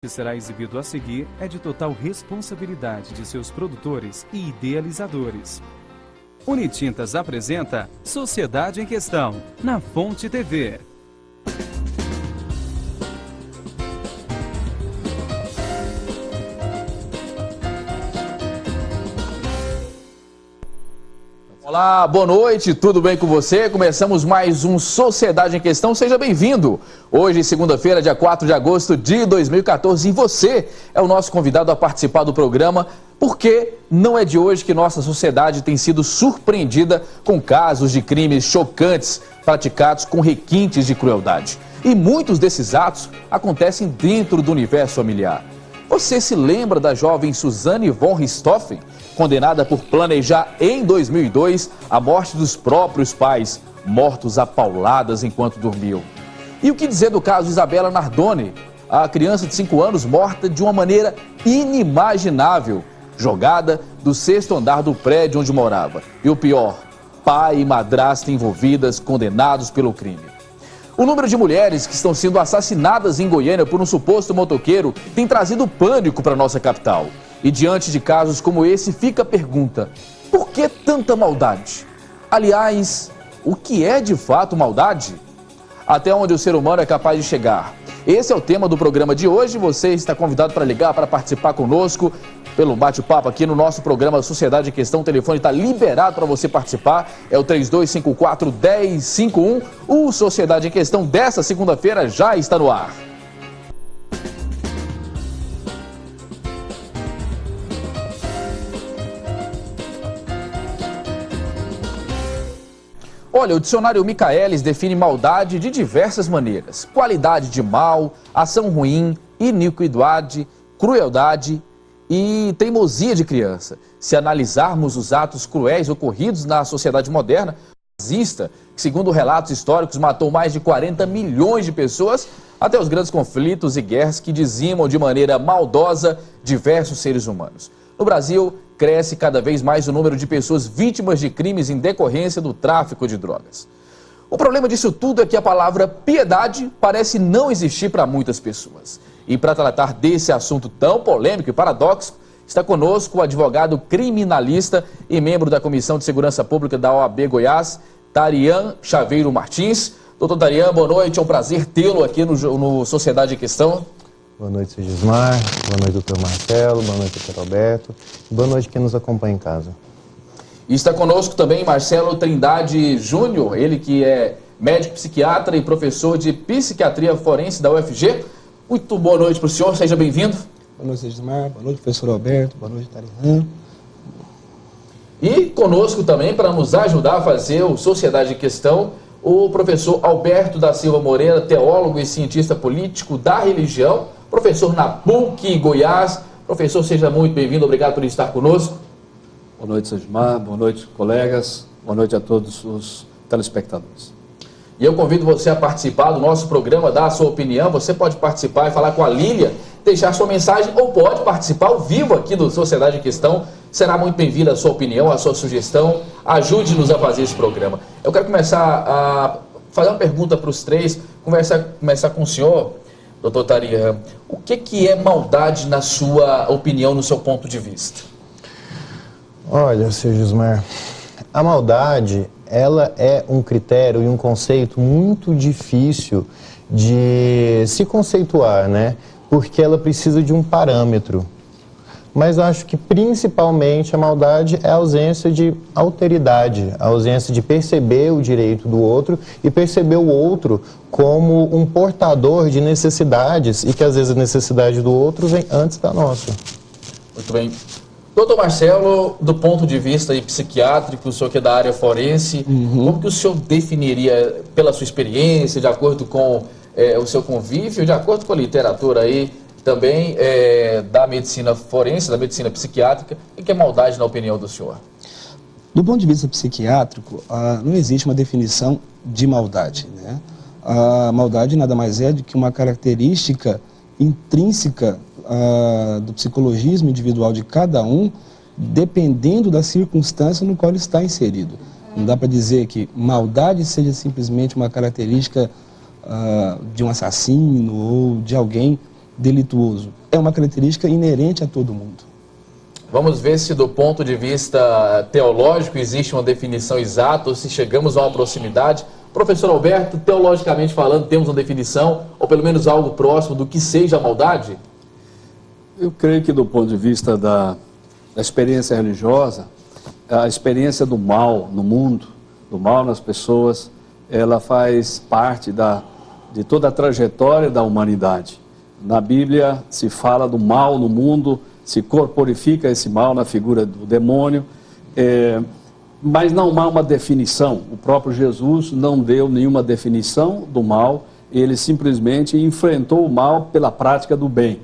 que será exibido a seguir é de total responsabilidade de seus produtores e idealizadores. Unitintas apresenta Sociedade em Questão, na Fonte TV. Olá, boa noite, tudo bem com você? Começamos mais um Sociedade em Questão, seja bem-vindo! Hoje, segunda-feira, dia 4 de agosto de 2014, e você é o nosso convidado a participar do programa, porque não é de hoje que nossa sociedade tem sido surpreendida com casos de crimes chocantes praticados com requintes de crueldade. E muitos desses atos acontecem dentro do universo familiar. Você se lembra da jovem Suzane von Richthofen, condenada por planejar em 2002 a morte dos próprios pais, mortos a pauladas enquanto dormiam? E o que dizer do caso Isabella Nardoni, a criança de 5 anos morta de uma maneira inimaginável, jogada do 6º andar do prédio onde morava? E o pior, pai e madrasta envolvidas, condenados pelo crime. O número de mulheres que estão sendo assassinadas em Goiânia por um suposto motoqueiro tem trazido pânico para a nossa capital. E diante de casos como esse, fica a pergunta: por que tanta maldade? Aliás, o que é de fato maldade? Até onde o ser humano é capaz de chegar? Esse é o tema do programa de hoje. Você está convidado para ligar, para participar conosco pelo bate-papo aqui no nosso programa Sociedade em Questão. O telefone está liberado para você participar, é o 3254-1051. O Sociedade em Questão dessa segunda-feira já está no ar. Olha, o dicionário Michaelis define maldade de diversas maneiras: qualidade de mal, ação ruim, iniquidade, crueldade e teimosia de criança. Se analisarmos os atos cruéis ocorridos na sociedade moderna, o nazista, que segundo relatos históricos matou mais de 40 milhões de pessoas, até os grandes conflitos e guerras que dizimam de maneira maldosa diversos seres humanos. No Brasil, cresce cada vez mais o número de pessoas vítimas de crimes em decorrência do tráfico de drogas. O problema disso tudo é que a palavra piedade parece não existir para muitas pessoas. E para tratar desse assunto tão polêmico e paradoxo, está conosco o advogado criminalista e membro da Comissão de Segurança Pública da OAB Goiás, Tarian Chaveiro Martins. Doutor Tarian, boa noite, é um prazer tê-lo aqui no Sociedade em Questão. Boa noite, Sr. Gismar, boa noite, doutor Marcelo, boa noite, doutor Alberto, boa noite quem nos acompanha em casa. E está conosco também Marcelo Trindade Júnior, ele que é médico psiquiatra e professor de psiquiatria forense da UFG. Muito boa noite para o senhor, seja bem-vindo. Boa noite, Sr. Gismar, boa noite, professor Alberto, boa noite, Tarian. E conosco também, para nos ajudar a fazer o Sociedade em Questão, o professor Alberto da Silva Moreira, teólogo e cientista político da religião, professor na PUC Goiás. Professor, seja muito bem-vindo, obrigado por estar conosco. Boa noite, Sejmar, boa noite, colegas, boa noite a todos os telespectadores. E eu convido você a participar do nosso programa, dar a sua opinião. Você pode participar e falar com a Lília, deixar sua mensagem, ou pode participar ao vivo aqui do Sociedade em Questão. Será muito bem-vinda a sua opinião, a sua sugestão. Ajude-nos a fazer esse programa. Eu quero começar a fazer uma pergunta para os três, começar com o senhor, doutor Tarian. O que é maldade na sua opinião, no seu ponto de vista? Olha, Sr. Gismar, a maldade, ela é um critério e um conceito muito difícil de se conceituar, né? Porque ela precisa de um parâmetro. Mas eu acho que principalmente a maldade é a ausência de alteridade, a ausência de perceber o direito do outro e perceber o outro como um portador de necessidades e que às vezes a necessidade do outro vem antes da nossa. Muito bem. Doutor Marcelo, do ponto de vista psiquiátrico, o senhor que é da área forense, como que o senhor definiria, pela sua experiência, de acordo com o seu convívio, de acordo com a literatura aí, também da medicina forense, da medicina psiquiátrica, o que é maldade na opinião do senhor? Do ponto de vista psiquiátrico, não existe uma definição de maldade, né? A maldade nada mais é do que uma característica intrínseca do psicologismo individual de cada um, dependendo da circunstância no qual ele está inserido. Não dá para dizer que maldade seja simplesmente uma característica de um assassino ou de alguém delituoso. É uma característica inerente a todo mundo. Vamos ver se do ponto de vista teológico existe uma definição exata ou se chegamos a uma proximidade. Professor Alberto, teologicamente falando, temos uma definição ou pelo menos algo próximo do que seja a maldade? Eu creio que do ponto de vista da experiência religiosa, a experiência do mal no mundo, do mal nas pessoas, ela faz parte de toda a trajetória da humanidade. Na Bíblia se fala do mal no mundo, se corporifica esse mal na figura do demônio, mas não há uma definição. O próprio Jesus não deu nenhuma definição do mal, ele simplesmente enfrentou o mal pela prática do bem.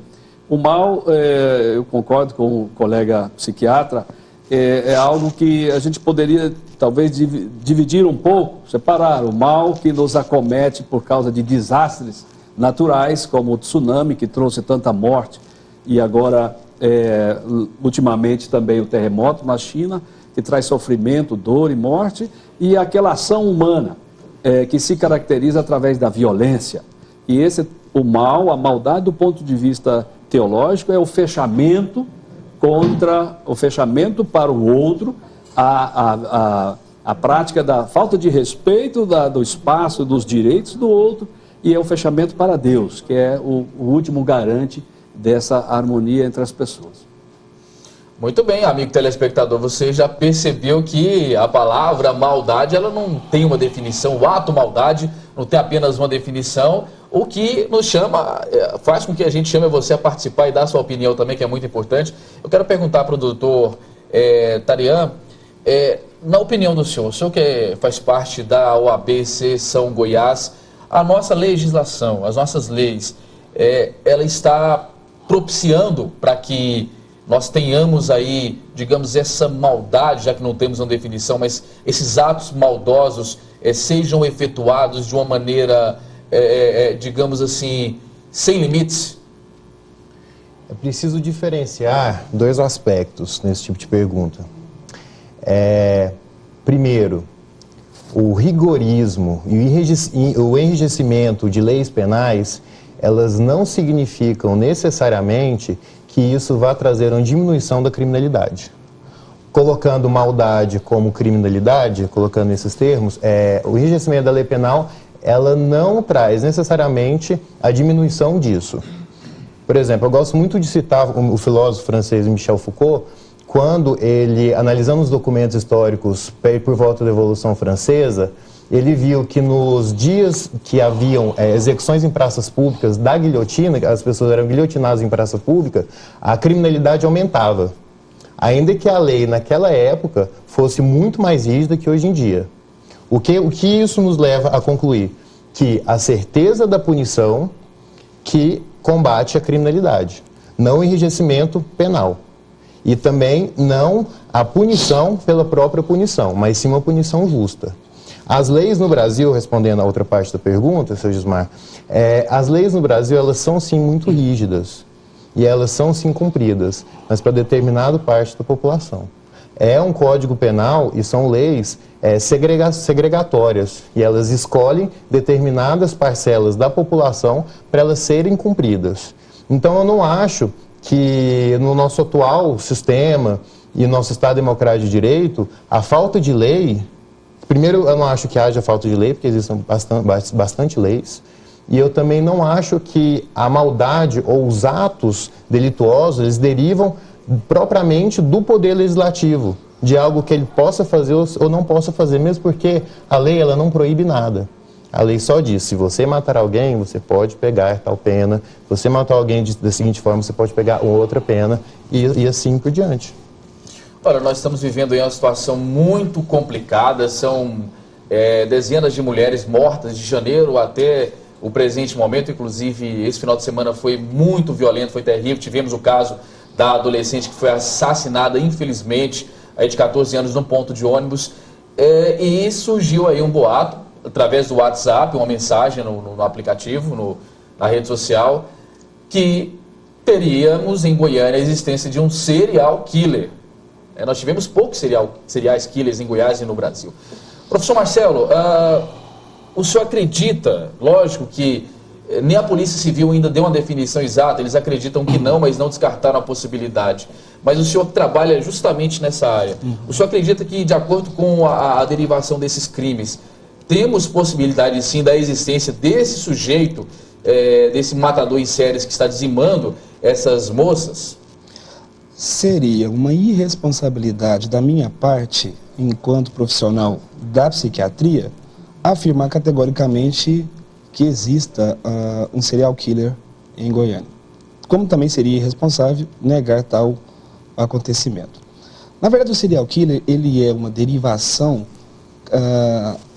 O mal, eu concordo com o colega psiquiatra, é algo que a gente poderia talvez dividir um pouco, separar o mal que nos acomete por causa de desastres naturais, como o tsunami que trouxe tanta morte, e agora, ultimamente também o terremoto na China, que traz sofrimento, dor e morte, e aquela ação humana que se caracteriza através da violência. E o mal, a maldade do ponto de vista teológico é o fechamento para o outro, a prática da falta de respeito do espaço, dos direitos do outro, e é o fechamento para Deus, que é o último garante dessa harmonia entre as pessoas. Muito bem, amigo telespectador, você já percebeu que a palavra maldade, ela não tem uma definição, o ato maldade não tem apenas uma definição, o que nos chama, faz com que a gente chame você a participar e dar a sua opinião também, que é muito importante. Eu quero perguntar para o doutor Tarian, na opinião do senhor, o senhor que faz parte da OAB São Goiás, a nossa legislação, as nossas leis, ela está propiciando para que nós tenhamos aí, digamos, essa maldade, já que não temos uma definição, mas esses atos maldosos sejam efetuados de uma maneira, digamos assim, sem limites? É preciso diferenciar dois aspectos nesse tipo de pergunta. Primeiro, o rigorismo e o enrijecimento de leis penais, elas não significam necessariamente que isso vai trazer uma diminuição da criminalidade. Colocando maldade como criminalidade, colocando esses termos, o enrijecimento da lei penal, ela não traz necessariamente a diminuição disso. Por exemplo, eu gosto muito de citar o filósofo francês Michel Foucault, quando ele, analisando os documentos históricos por volta da Revolução Francesa, ele viu que nos dias que haviam execuções em praças públicas da guilhotina, as pessoas eram guilhotinadas em praça pública, a criminalidade aumentava. Ainda que a lei naquela época fosse muito mais rígida que hoje em dia. O que isso nos leva a concluir? Que a certeza da punição que combate a criminalidade, não o enrijecimento penal. E também não a punição pela própria punição, mas sim uma punição justa. As leis no Brasil, respondendo a outra parte da pergunta, seu Gismar, as leis no Brasil, elas são sim muito rígidas e elas são sim cumpridas, mas para determinada parte da população. É um código penal e são leis segregatórias e elas escolhem determinadas parcelas da população para elas serem cumpridas. Então eu não acho que no nosso atual sistema e nosso Estado Democrático de Direito, a falta de lei... Primeiro, eu não acho que haja falta de lei, porque existem bastante leis. E eu também não acho que a maldade ou os atos delituosos, eles derivam propriamente do poder legislativo, de algo que ele possa fazer ou não possa fazer, mesmo porque a lei ela não proíbe nada. A lei só diz, se você matar alguém, você pode pegar tal pena. Se você matar alguém da seguinte forma, você pode pegar outra pena e assim por diante. Olha, nós estamos vivendo aí uma situação muito complicada, são dezenas de mulheres mortas de janeiro até o presente momento, inclusive esse final de semana foi muito violento, foi terrível, tivemos o caso da adolescente que foi assassinada, infelizmente, aí de 14 anos, num ponto de ônibus, e surgiu aí um boato, através do WhatsApp, uma mensagem no aplicativo, na rede social, que teríamos em Goiânia a existência de um serial killer. Nós tivemos poucos seriais killers em Goiás e no Brasil. Professor Marcelo, o senhor acredita, lógico que nem a Polícia Civil ainda deu uma definição exata, eles acreditam que não, mas não descartaram a possibilidade. Mas o senhor que trabalha justamente nessa área, o senhor acredita que, de acordo com a derivação desses crimes, temos possibilidade sim da existência desse sujeito, desse matador em séries que está dizimando essas moças? Seria uma irresponsabilidade da minha parte, enquanto profissional da psiquiatria, afirmar categoricamente que exista um serial killer em Goiânia. Como também seria irresponsável negar tal acontecimento. Na verdade, o serial killer, ele é uma derivação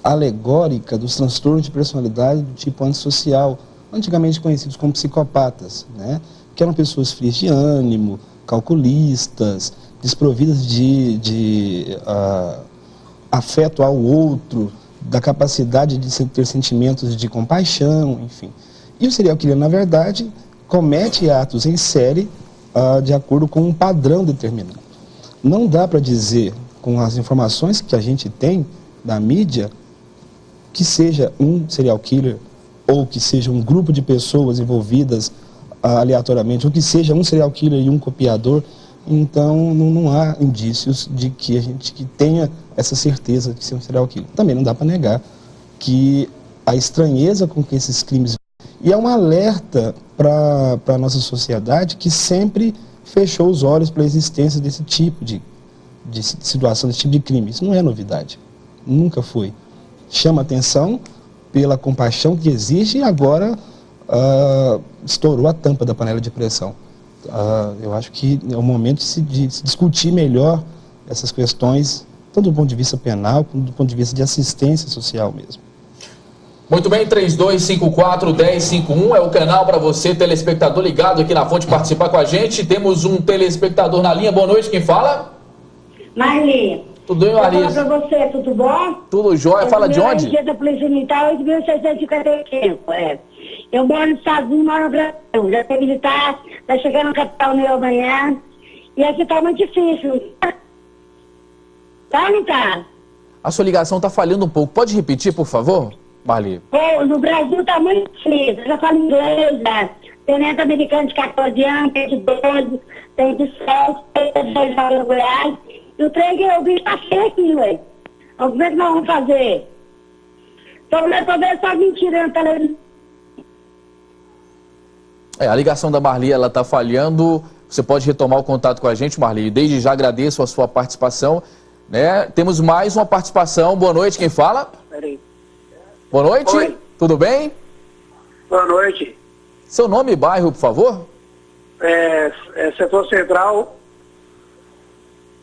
alegórica dos transtornos de personalidade do tipo antissocial, antigamente conhecidos como psicopatas, né? Que eram pessoas frias de ânimo, calculistas, desprovidas de afeto ao outro, da capacidade de ter sentimentos de compaixão, enfim. E o serial killer, na verdade, comete atos em série de acordo com um padrão determinado. Não dá para dizer, com as informações que a gente tem da mídia, que seja um serial killer, ou que seja um grupo de pessoas envolvidas aleatoriamente, ou que seja um serial killer e um copiador. Então, não há indícios de que a gente tenha essa certeza de ser um serial killer. Também não dá para negar que a estranheza com que esses crimes... E é um alerta para a nossa sociedade que sempre fechou os olhos para a existência desse tipo de situação, desse tipo de crime. Isso não é novidade. Nunca foi. Chama atenção pela compaixão que existe e agora estourou a tampa da panela de pressão. Eu acho que é o momento de se discutir melhor essas questões, tanto do ponto de vista penal, como do ponto de vista de assistência social mesmo. Muito bem, 3254-1051 é o canal para você, telespectador ligado aqui na Fonte, participar com a gente. Temos um telespectador na linha. Boa noite, quem fala? Marli. Tudo bem, Marli? Vou falar para você, tudo bom? Tudo jóia. Fala de onde? Da Polícia Militar, 8.655. Eu moro nos Estados Unidos, moro no Brasil. Já tem militar, vai chegar no capital meu amanhã. E aqui tá muito difícil. Tá ou não tá? A sua ligação tá falhando um pouco. Pode repetir, por favor, Marli? No Brasil tá muito difícil. Eu já falo inglês, né? Tem neto americano de 14 anos, tem de 12, tem de 7, tem de 6 horas no Goiás. E o trem que eu vi tá cheio aqui, ué. Como é que nós vamos fazer? Tô olhando pra ver só mentira na televisão. A ligação da Marli, ela tá falhando. Você pode retomar o contato com a gente, Marli. Desde já agradeço a sua participação. Né? Temos mais uma participação. Boa noite, quem fala? Peraí. Boa noite. Oi. Tudo bem? Boa noite. Seu nome e bairro, por favor? Setor Central.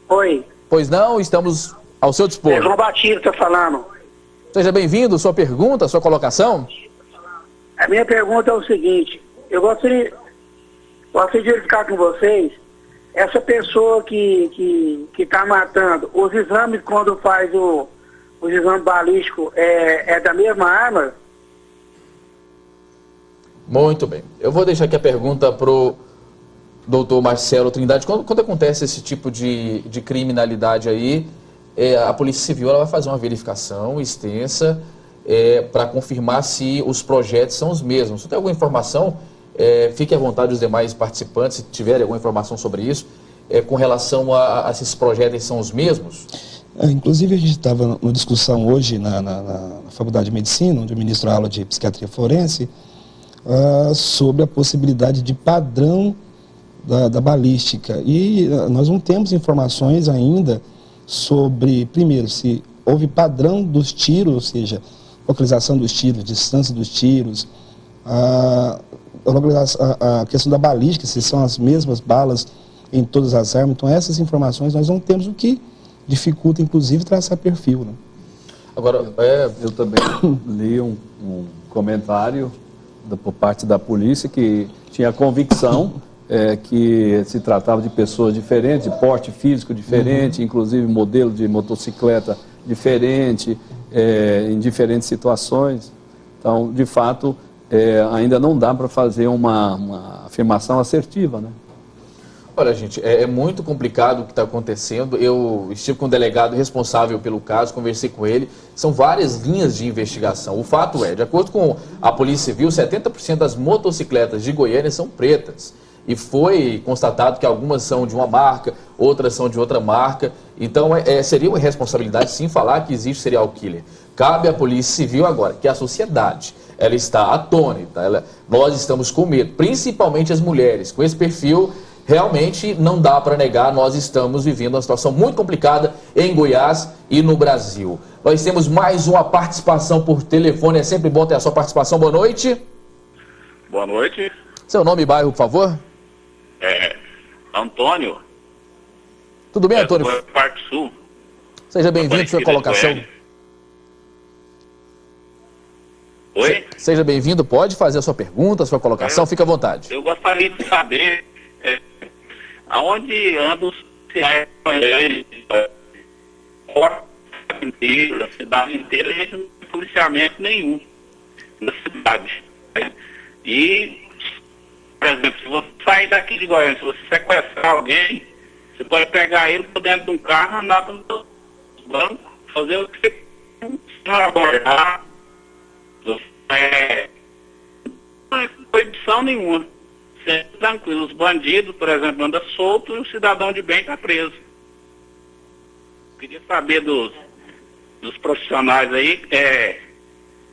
Oi. Pois não, estamos ao seu dispor. João Batista falando. Seja bem-vindo. Sua pergunta, sua colocação? A minha pergunta é o seguinte. Eu gostaria de verificar com vocês, essa pessoa que está matando, os exames quando faz o exame balístico é da mesma arma? Muito bem. Eu vou deixar aqui a pergunta para o doutor Marcelo Trindade. Quando acontece esse tipo de criminalidade aí, a Polícia Civil ela vai fazer uma verificação extensa para confirmar se os projetos são os mesmos. Se tem alguma informação, fique à vontade os demais participantes, se tiverem alguma informação sobre isso, com relação a se esses projetos são os mesmos. Inclusive, a gente estava numa discussão hoje na Faculdade de Medicina, onde eu ministro a aula de Psiquiatria Forense, sobre a possibilidade de padrão da balística. E nós não temos informações ainda sobre, primeiro, se houve padrão dos tiros, ou seja, localização dos tiros, distância dos tiros, a questão da balística, se são as mesmas balas em todas as armas. Então, essas informações nós não temos, o que dificulta, inclusive, traçar perfil. Né? Agora, eu também li um comentário por parte da polícia que tinha a convicção que se tratava de pessoas diferentes, de porte físico diferente, inclusive modelo de motocicleta diferente, em diferentes situações. Então, de fato, ainda não dá para fazer uma afirmação assertiva, né? Olha, gente, é muito complicado o que está acontecendo. Eu estive com o delegado responsável pelo caso, conversei com ele. São várias linhas de investigação. O fato é, de acordo com a Polícia Civil, 70% das motocicletas de Goiânia são pretas. E foi constatado que algumas são de uma marca, outras são de outra marca. Então, seria uma irresponsabilidade, sim, falar que existe serial killer. Cabe à Polícia Civil agora, que a sociedade, ela está atônita. Nós estamos com medo, principalmente as mulheres. Com esse perfil, realmente não dá para negar, nós estamos vivendo uma situação muito complicada em Goiás e no Brasil. Nós temos mais uma participação por telefone, é sempre bom ter a sua participação. Boa noite. Boa noite. Seu nome e bairro, por favor? Antônio. Tudo bem, Antônio? Do Parque Sul. Seja bem-vindo, sua colocação. Oi? Seja bem-vindo, pode fazer a sua pergunta, a sua colocação, fica à vontade. Eu gostaria de saber aonde andam os policiais a cidade inteira, a gente não tem policiamento nenhum na cidade. E, por exemplo, se você sair daqui de Goiânia, se você sequestrar alguém, você pode pegar ele por dentro de um carro, andar no banco, fazer o que você não abordar. Não é proibição nenhuma. Sempre tranquilo. Os bandidos, por exemplo, andam soltos e o cidadão de bem está preso. Queria saber dos profissionais aí,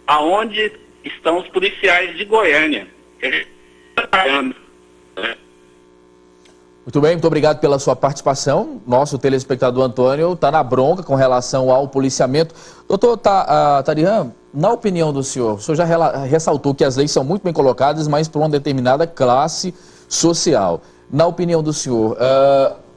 aonde estão os policiais de Goiânia. Que a gente está trabalhando, né? Muito bem, muito obrigado pela sua participação. Nosso telespectador Antônio está na bronca com relação ao policiamento. Doutor Tarihan, na opinião do senhor, o senhor já ressaltou que as leis são muito bem colocadas, mas por uma determinada classe social. Na opinião do senhor,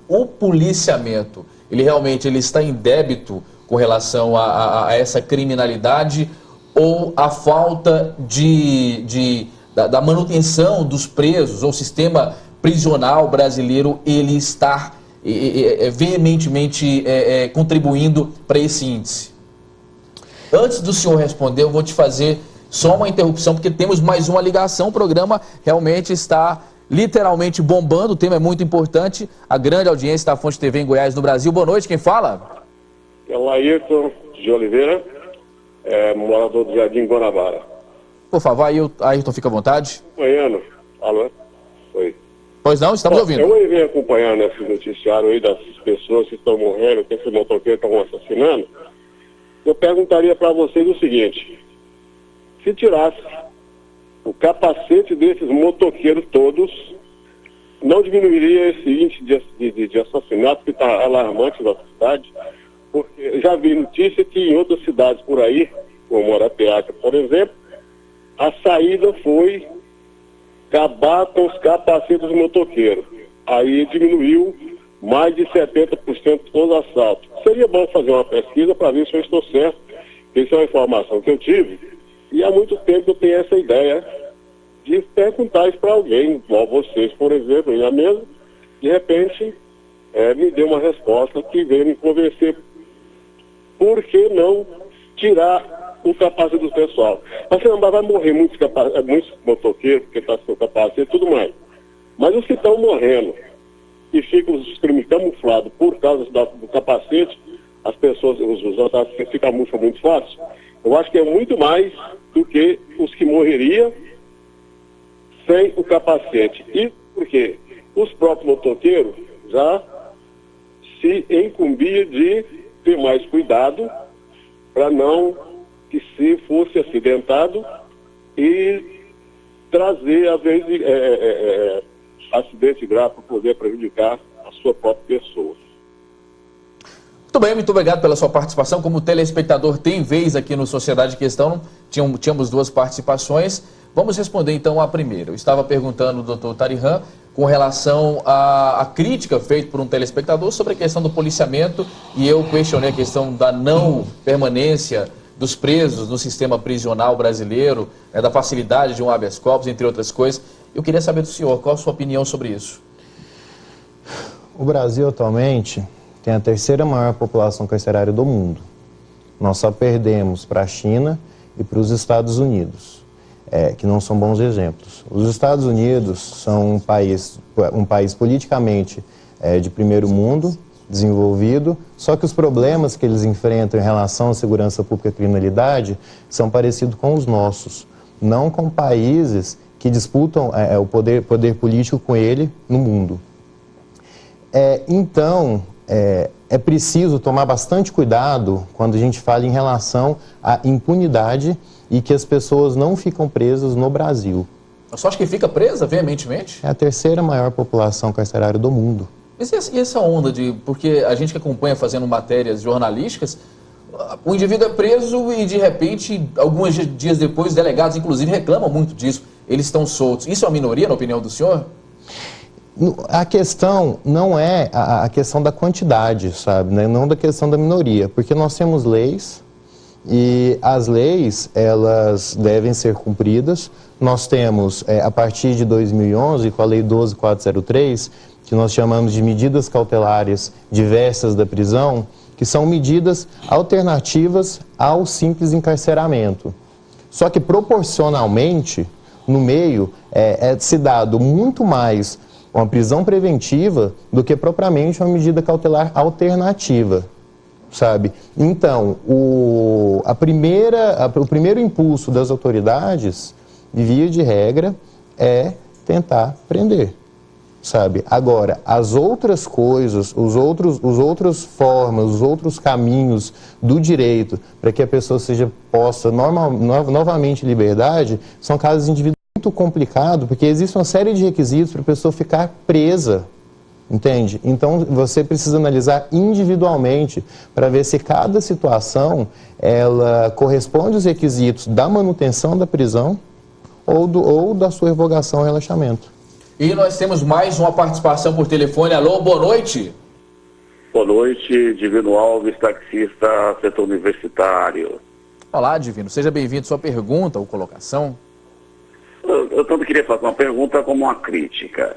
o policiamento, ele realmente está em débito com relação a essa criminalidade, ou a falta da manutenção dos presos, ou o sistema prisional brasileiro, ele está veementemente contribuindo para esse índice? Antes do senhor responder, eu vou te fazer só uma interrupção, porque temos mais uma ligação. O programa realmente está literalmente bombando, o tema é muito importante. A grande audiência da Fonte TV em Goiás, no Brasil. Boa noite, quem fala? É o Ayrton de Oliveira, morador do Jardim Guanabara. Por favor, Ayrton, fica à vontade. Acompanhando. Alô? Oi. Pois não, estamos ouvindo. Eu venho acompanhando esse noticiário aí das pessoas que estão morrendo, que esses motoqueiros estão assassinando. Eu perguntaria para vocês o seguinte: se tirasse o capacete desses motoqueiros todos, não diminuiria esse índice de assassinato que está alarmante na cidade? Porque já vi notícia que em outras cidades por aí, como Arapiaca, por exemplo, a saída foi acabar com os capacetes dos motoqueiros. Aí diminuiu mais de 70% dos assaltos. Seria bom fazer uma pesquisa para ver se eu estou certo. Essa é uma informação que eu tive. E há muito tempo eu tenho essa ideia de perguntar isso para alguém, igual vocês, por exemplo, aí na mesa. De repente, me deu uma resposta que veio me convencer. Por que não tirar o capacete do pessoal? Você não vai morrer muitos motoqueiros, porque está sem capacete e tudo mais. Mas os que estão morrendo e ficam os crimes camuflados por causa do capacete, as pessoas, os assassinos se camuflam muito fácil. Eu acho que é muito mais do que os que morreriam sem o capacete. E por quê? Os próprios motoqueiros já se incumbiam de ter mais cuidado para não que, se fosse acidentado, e trazer, às vezes, acidente grave para poder prejudicar a sua própria pessoa. Muito bem, muito obrigado pela sua participação. Como telespectador tem vez aqui no Sociedade em Questão, tínhamos duas participações. Vamos responder então a primeira. Eu estava perguntando ao doutor Tarihan com relação à crítica feita por um telespectador sobre a questão do policiamento, e eu questionei a questão da não permanência dos presos no sistema prisional brasileiro, da facilidade de um habeas corpus, entre outras coisas. Eu queria saber do senhor, qual a sua opinião sobre isso? O Brasil atualmente tem a terceira maior população carcerária do mundo. Nós só perdemos para a China e para os Estados Unidos. que não são bons exemplos. Os Estados Unidos são um país politicamente de primeiro mundo, desenvolvido, só que os problemas que eles enfrentam em relação à segurança pública e criminalidade são parecidos com os nossos, não com países que disputam o poder político com ele no mundo. Então, é preciso tomar bastante cuidado quando a gente fala em relação à impunidade e que as pessoas não ficam presas no Brasil. Você acha que fica presa veementemente? É a terceira maior população carcerária do mundo. E essa onda de... Porque a gente que acompanha fazendo matérias jornalísticas, o indivíduo é preso e, de repente, alguns dias depois, os delegados, inclusive, reclamam muito disso. Eles estão soltos. Isso é uma minoria, na opinião do senhor? A questão não é a questão da quantidade, sabe? Né? Não da questão da minoria. Porque nós temos leis e as leis, elas devem ser cumpridas. Nós temos, a partir de 2011, com a Lei 12.403, que nós chamamos de medidas cautelares diversas da prisão, que são medidas alternativas ao simples encarceramento. Só que proporcionalmente, no meio, se dado muito mais uma prisão preventiva do que propriamente uma medida cautelar alternativa, sabe? Então, o primeiro impulso das autoridades, via de regra, é tentar prender. Sabe? Agora, as outras coisas, os outros formas, os outros caminhos do direito para que a pessoa seja posta novamente em liberdade, são casos individuais muito complicados, porque existe uma série de requisitos para a pessoa ficar presa, entende? Então, você precisa analisar individualmente para ver se cada situação, ela corresponde aos requisitos da manutenção da prisão ou da sua revogação ou relaxamento. E nós temos mais uma participação por telefone. Alô, boa noite. Boa noite, Divino Alves, taxista, setor universitário. Olá, Divino. Seja bem-vindo. Sua pergunta ou colocação? Eu tanto queria fazer uma pergunta como uma crítica.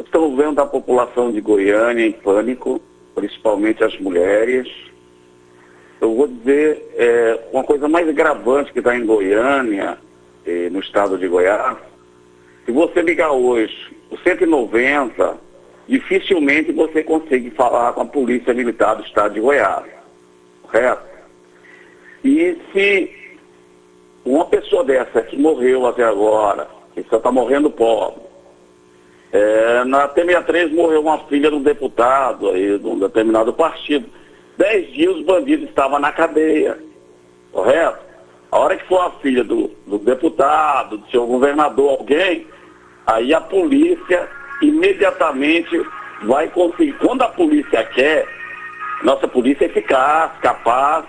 Estamos vendo a população de Goiânia em pânico, principalmente as mulheres. Eu vou dizer, uma coisa mais gravante que está em Goiânia, no estado de Goiás. Se você ligar hoje o 190, dificilmente você consegue falar com a Polícia Militar do Estado de Goiás, correto? E se uma pessoa dessa que morreu até agora, que só está morrendo pobre, na T63 morreu uma filha de um deputado aí, de um determinado partido, 10 dias os bandidos estavam na cadeia, correto? A hora que for a filha do deputado, do seu governador, alguém, aí a polícia imediatamente vai conseguir. Quando a polícia quer, nossa polícia é eficaz, capaz,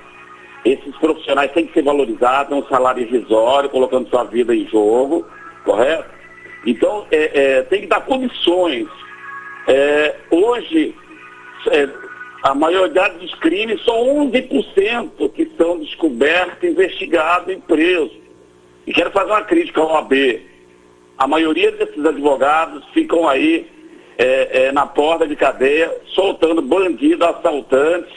esses profissionais têm que ser valorizados, um salário irrisório, colocando sua vida em jogo, correto? Então, tem que dar condições. Hoje, a maioria dos crimes, só 11% que são descobertos, investigados e presos. E quero fazer uma crítica ao OAB. A maioria desses advogados ficam aí na porta de cadeia, soltando bandidos, assaltantes,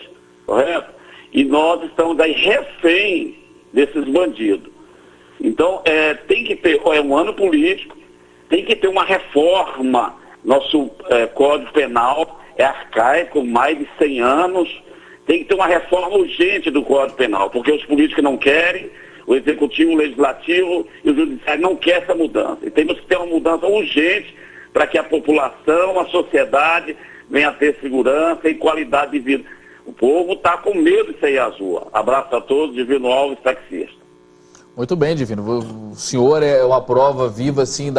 correto? E nós estamos aí refém desses bandidos. Então, tem que ter, é um ano político, tem que ter uma reforma. Nosso Código Penal é arcaico, mais de 100 anos. Tem que ter uma reforma urgente do Código Penal, porque os políticos não querem, o Executivo, o Legislativo e o Judiciário não querem essa mudança. E temos que ter uma mudança urgente para que a população, a sociedade venha a ter segurança e qualidade de vida. O povo está com medo de sair às ruas. Abraço a todos, Divino Alves, taxista. Muito bem, Divino. O senhor é uma prova viva, assim,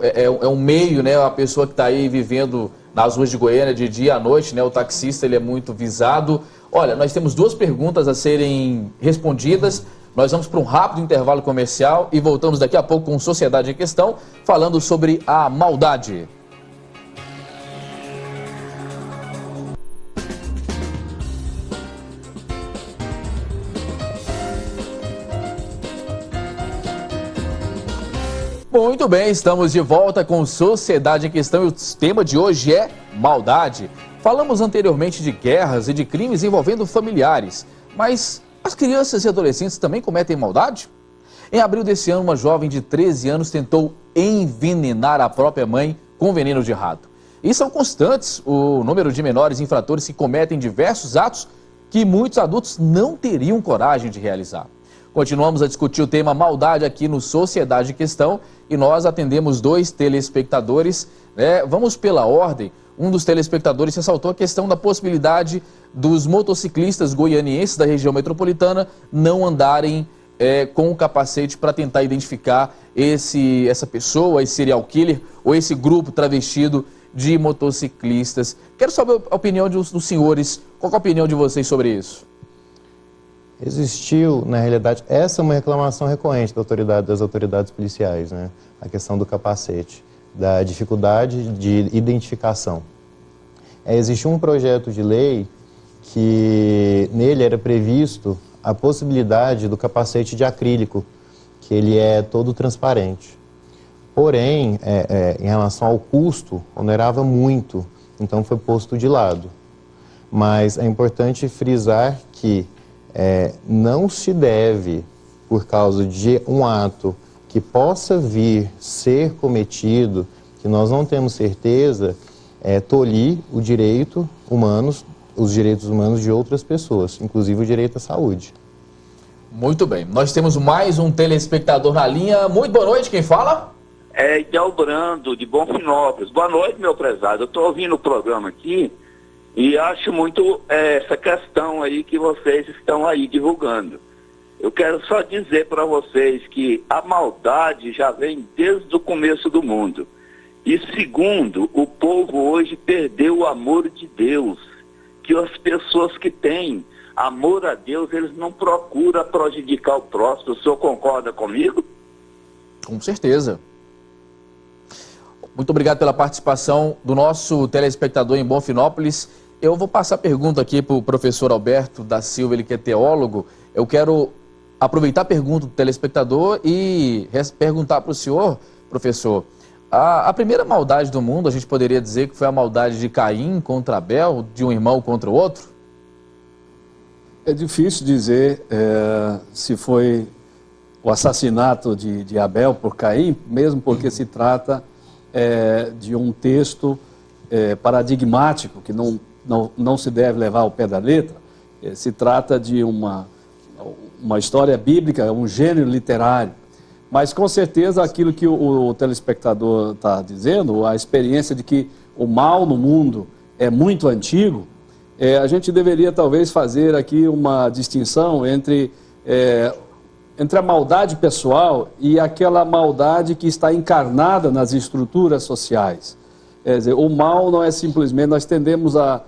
é um meio, né? A pessoa que está aí vivendo nas ruas de Goiânia de dia à noite, né? O taxista, ele é muito visado. Olha, nós temos duas perguntas a serem respondidas. Nós vamos para um rápido intervalo comercial e voltamos daqui a pouco com Sociedade em Questão, falando sobre a maldade. Muito bem, estamos de volta com Sociedade em Questão e o tema de hoje é maldade. Falamos anteriormente de guerras e de crimes envolvendo familiares, mas As crianças e adolescentes também cometem maldade? Em abril desse ano, uma jovem de 13 anos tentou envenenar a própria mãe com veneno de rato. E são constantes o número de menores infratores que cometem diversos atos que muitos adultos não teriam coragem de realizar. Continuamos a discutir o tema maldade aqui no Sociedade em Questão e nós atendemos 2 telespectadores. Vamos pela ordem. Um dos telespectadores ressaltou a questão da possibilidade dos motociclistas goianienses da região metropolitana não andarem com o capacete para tentar identificar essa pessoa, esse serial killer ou esse grupo travestido de motociclistas. Quero saber a opinião dos senhores. Qual é a opinião de vocês sobre isso? Existiu, na realidade, essa é uma reclamação recorrente das autoridades policiais, né? A questão do capacete, da dificuldade de identificação. Existiu um projeto de lei que nele era previsto a possibilidade do capacete de acrílico, que ele é todo transparente. Porém, em relação ao custo, onerava muito, então foi posto de lado. Mas é importante frisar que não se deve, por causa de um ato que possa vir ser cometido, que nós não temos certeza, tolir os direitos humanos de outras pessoas, inclusive o direito à saúde. Muito bem, nós temos mais um telespectador na linha. Muito boa noite, quem fala? É Delbrando, de Bonfinópolis. Boa noite, meu prezado. Eu estou ouvindo o programa aqui e acho muito essa questão aí que vocês estão aí divulgando. Eu quero só dizer para vocês que a maldade já vem desde o começo do mundo. E segundo, o povo hoje perdeu o amor de Deus. Que as pessoas que têm amor a Deus, eles não procuram prejudicar o próximo. O senhor concorda comigo? Com certeza. Muito obrigado pela participação do nosso telespectador em Bonfinópolis. Eu vou passar a pergunta aqui para o professor Alberto da Silva, ele que é teólogo. Eu quero aproveitar a pergunta do telespectador e perguntar para o senhor, professor, a primeira maldade do mundo, a gente poderia dizer que foi a maldade de Caim contra Abel, de um irmão contra o outro? É difícil dizer se foi o assassinato de Abel por Caim, mesmo porque se trata de um texto paradigmático, que não se deve levar ao pé da letra. Se trata de uma história bíblica, um gênero literário. Mas, com certeza, aquilo que o telespectador está dizendo, a experiência de que o mal no mundo é muito antigo, a gente deveria, talvez, fazer aqui uma distinção entre a maldade pessoal e aquela maldade que está encarnada nas estruturas sociais. Quer dizer, o mal não é simplesmente, nós tendemos a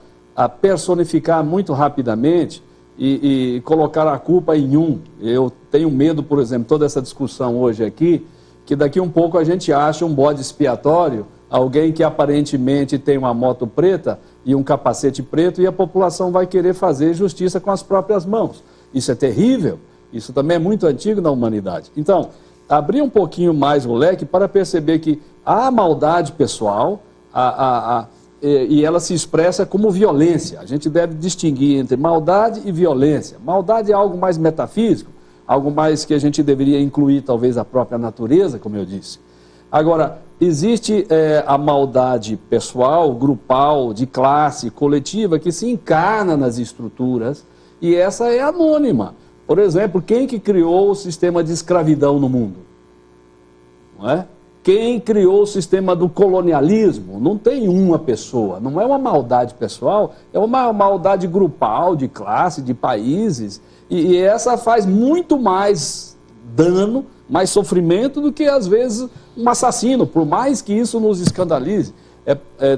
personificar muito rapidamente e colocar a culpa em um. Eu tenho medo, por exemplo, toda essa discussão hoje aqui, que daqui um pouco a gente acha um bode expiatório, alguém que aparentemente tem uma moto preta e um capacete preto, e a população vai querer fazer justiça com as próprias mãos. Isso é terrível, isso também é muito antigo na humanidade. Então, abrir um pouquinho mais o leque para perceber que há maldade pessoal, e ela se expressa como violência. A gente deve distinguir entre maldade e violência. Maldade é algo mais metafísico, algo mais que a gente deveria incluir talvez a própria natureza, como eu disse. Agora, existe a maldade pessoal, grupal, de classe, coletiva, que se encarna nas estruturas, e essa é anônima. Por exemplo, quem que criou o sistema de escravidão no mundo? Não é? Quem criou o sistema do colonialismo? Não tem uma pessoa, não é uma maldade pessoal, é uma maldade grupal, de classe, de países, e essa faz muito mais dano, mais sofrimento do que, às vezes, um assassino, por mais que isso nos escandalize.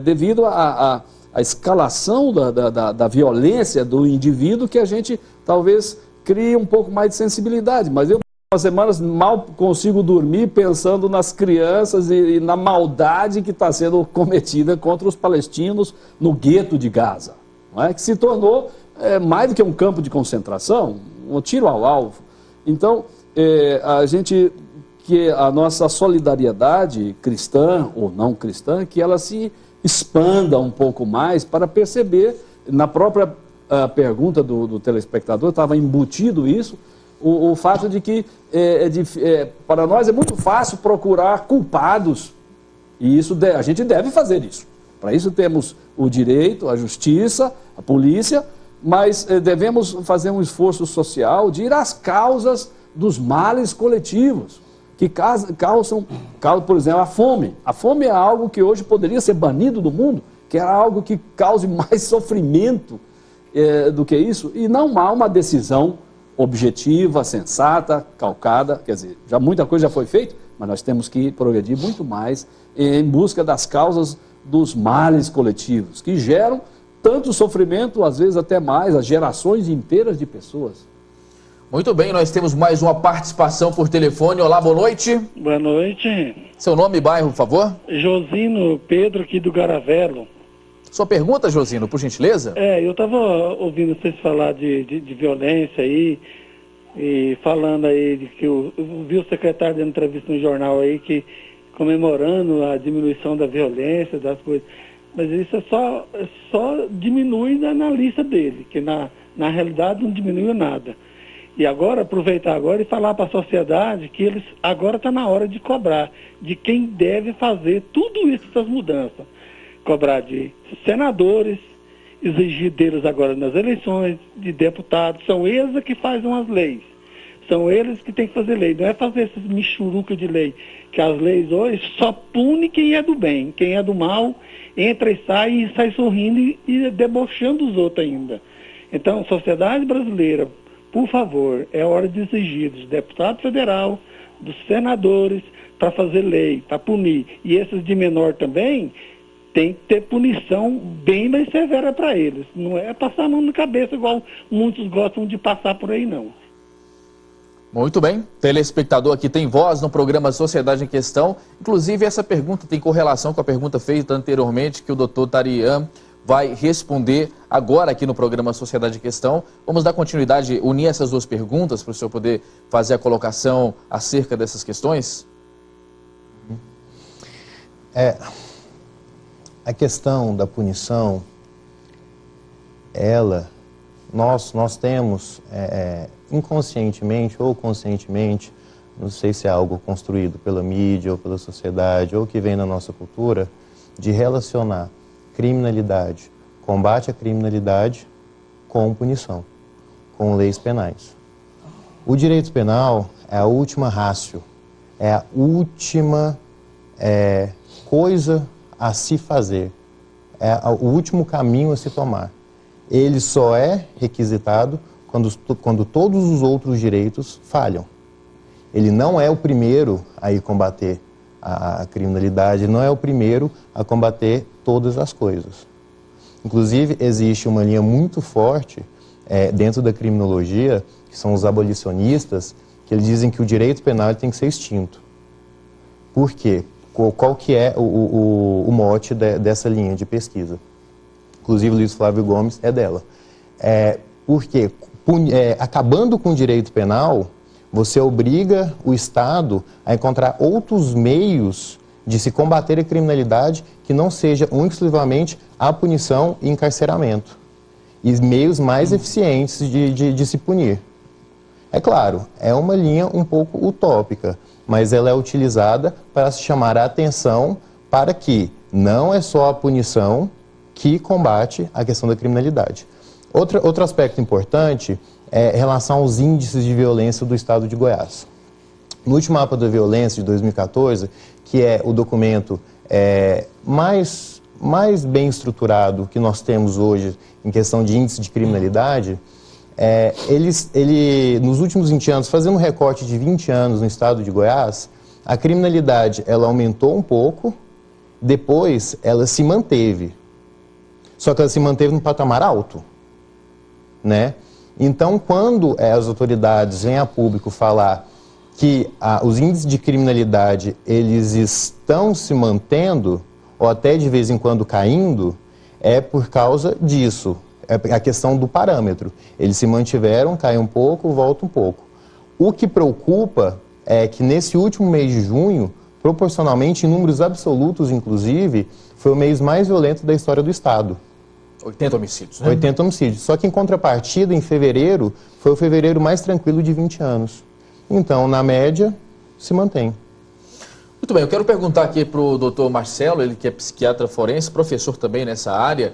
Devido à escalação da violência do indivíduo que a gente, talvez, crie um pouco mais de sensibilidade, mas eu semanas mal consigo dormir pensando nas crianças e na maldade que está sendo cometida contra os palestinos no gueto de Gaza, não é? Que se tornou mais do que um campo de concentração, um tiro ao alvo. Então, a nossa solidariedade cristã ou não cristã, que ela se expanda um pouco mais para perceber na própria a pergunta do telespectador, estava embutido isso, o fato de que para nós é muito fácil procurar culpados, e isso a gente deve fazer isso. Para isso temos o direito, a justiça, a polícia, mas devemos fazer um esforço social de ir às causas dos males coletivos, que causam, por exemplo, a fome. A fome é algo que hoje poderia ser banido do mundo, que é algo que cause mais sofrimento do que isso, e não há uma decisão objetiva, sensata, calcada, quer dizer, muita coisa já foi feita, mas nós temos que progredir muito mais em busca das causas dos males coletivos, que geram tanto sofrimento, às vezes até mais, as gerações inteiras de pessoas. Muito bem, nós temos mais uma participação por telefone. Olá, boa noite. Boa noite. Seu nome e bairro, por favor? Josino Pedro, aqui do Garavelo. Sua pergunta, Josino, por gentileza? Eu estava ouvindo vocês falar de violência aí, e falando aí de que eu vi o secretário dando entrevista no jornal aí, que comemorando a diminuição da violência, das coisas. Mas isso só diminui na lista dele, que na realidade não diminuiu nada. E agora, aproveitar agora e falar para a sociedade que eles agora está na hora de cobrar de quem deve fazer tudo isso, essas mudanças. Cobrar de senadores, exigir deles agora nas eleições, de deputados, são eles que fazem as leis. São eles que têm que fazer lei, não é fazer esses michurucas de lei, que as leis hoje só punem quem é do bem, quem é do mal entra e sai sorrindo e debochando os outros ainda. Então, sociedade brasileira, por favor, é hora de exigir dos deputados federais, dos senadores, para fazer lei, para punir. E esses de menor também, tem que ter punição bem mais severa para eles. Não é passar a mão na cabeça igual muitos gostam de passar por aí, não. Muito bem. Telespectador aqui tem voz no programa Sociedade em Questão. Inclusive, essa pergunta tem correlação com a pergunta feita anteriormente, que o doutor Tarian vai responder agora aqui no programa Sociedade em Questão. Vamos dar continuidade, unir essas duas perguntas para o senhor poder fazer a colocação acerca dessas questões? A questão da punição, nós temos inconscientemente ou conscientemente, não sei se é algo construído pela mídia ou pela sociedade ou que vem na nossa cultura, de relacionar criminalidade, combate à criminalidade com punição, com leis penais. O direito penal é a última ratio, é a última coisa a se fazer, é o último caminho a se tomar. Ele só é requisitado quando todos os outros direitos falham. Ele não é o primeiro a ir combater a criminalidade, não é o primeiro a combater todas as coisas. Inclusive, existe uma linha muito forte dentro da criminologia, que são os abolicionistas, que eles dizem que o direito penal tem que ser extinto. Por quê? Qual que é o mote dessa linha de pesquisa? Inclusive, Luiz Flávio Gomes é dela. Porque, acabando com o direito penal, você obriga o Estado a encontrar outros meios de se combater a criminalidade que não seja exclusivamente a punição e encarceramento. E meios mais eficientes de se punir. É claro, é uma linha um pouco utópica, mas ela é utilizada para se chamar a atenção para que não é só a punição que combate a questão da criminalidade. Outro aspecto importante é em relação aos índices de violência do estado de Goiás. No último mapa da violência de 2014, que é o documento mais bem estruturado que nós temos hoje em questão de índice de criminalidade, ele, nos últimos 20 anos, fazendo um recorte de 20 anos no estado de Goiás, a criminalidade ela aumentou um pouco, depois ela se manteve. Só que ela se manteve num patamar alto, né? Então, quando as autoridades vêm a público falar que os índices de criminalidade eles estão se mantendo, ou até de vez em quando caindo, é por causa disso. É a questão do parâmetro. Eles se mantiveram, cai um pouco, volta um pouco. O que preocupa é que nesse último mês de junho, proporcionalmente, em números absolutos, inclusive, foi o mês mais violento da história do Estado. 80 homicídios, né? 80 homicídios. Só que em contrapartida, em fevereiro, foi o fevereiro mais tranquilo de 20 anos. Então, na média, se mantém. Muito bem, eu quero perguntar aqui para o doutor Marcelo, ele que é psiquiatra forense, professor também nessa área.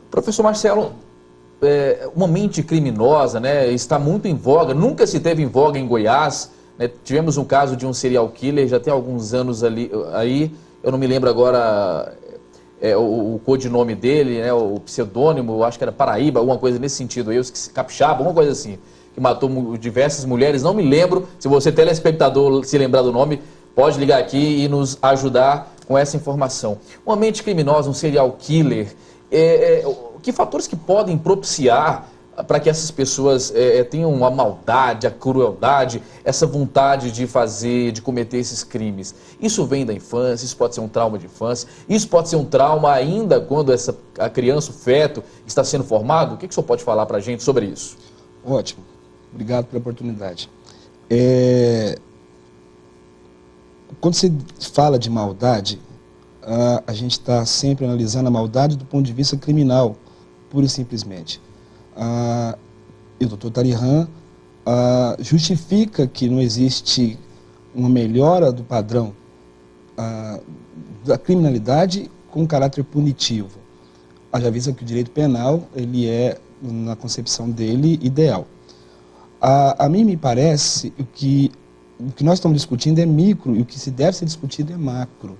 Professor Marcelo, uma mente criminosa, né, está muito em voga, nunca se teve em voga em Goiás, né? Tivemos um caso de um serial killer, já tem alguns anos aí, eu não me lembro agora o codinome dele, né, o pseudônimo, eu acho que era Paraíba, alguma coisa nesse sentido, Capixaba, alguma coisa assim, que matou diversas mulheres, não me lembro, se você telespectador se lembrar do nome, pode ligar aqui e nos ajudar com essa informação. Uma mente criminosa, um serial killer, que fatores que podem propiciar para que essas pessoas tenham a maldade, a crueldade, essa vontade de cometer esses crimes? Isso vem da infância, isso pode ser um trauma de infância, isso pode ser um trauma ainda quando a criança, o feto, está sendo formado? O que o senhor pode falar para a gente sobre isso? Ótimo, obrigado pela oportunidade. Quando se fala de maldade, a gente está sempre analisando a maldade do ponto de vista criminal, pura e simplesmente. E o doutor Tarihan justifica que não existe uma melhora do padrão da criminalidade com caráter punitivo. Haja vista que o direito penal, ele é, na concepção dele, ideal. A mim me parece que o que nós estamos discutindo é micro e o que se deve ser discutido é macro.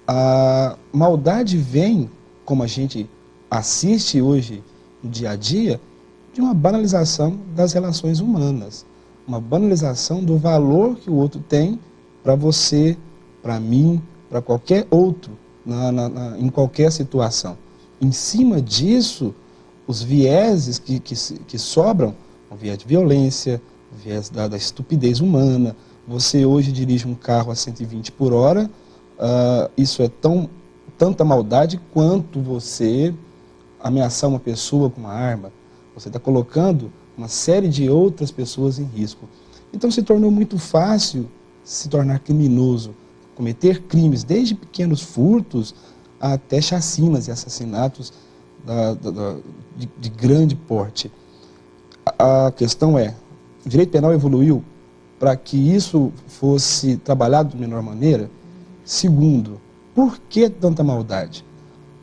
A maldade vem, como a gente assiste hoje no dia a dia, de uma banalização das relações humanas, uma banalização do valor que o outro tem para você, para mim, para qualquer outro, em qualquer situação. Em cima disso, os vieses que sobram, o viés de violência, o viés da estupidez humana. Você hoje dirige um carro a 120 por hora, isso é tanta maldade quanto você ameaçar uma pessoa com uma arma. Você está colocando uma série de outras pessoas em risco. Então se tornou muito fácil se tornar criminoso, cometer crimes, desde pequenos furtos até chacinas e assassinatos de grande porte. A questão é, o direito penal evoluiu para que isso fosse trabalhado de menor maneira? Segundo, por que tanta maldade?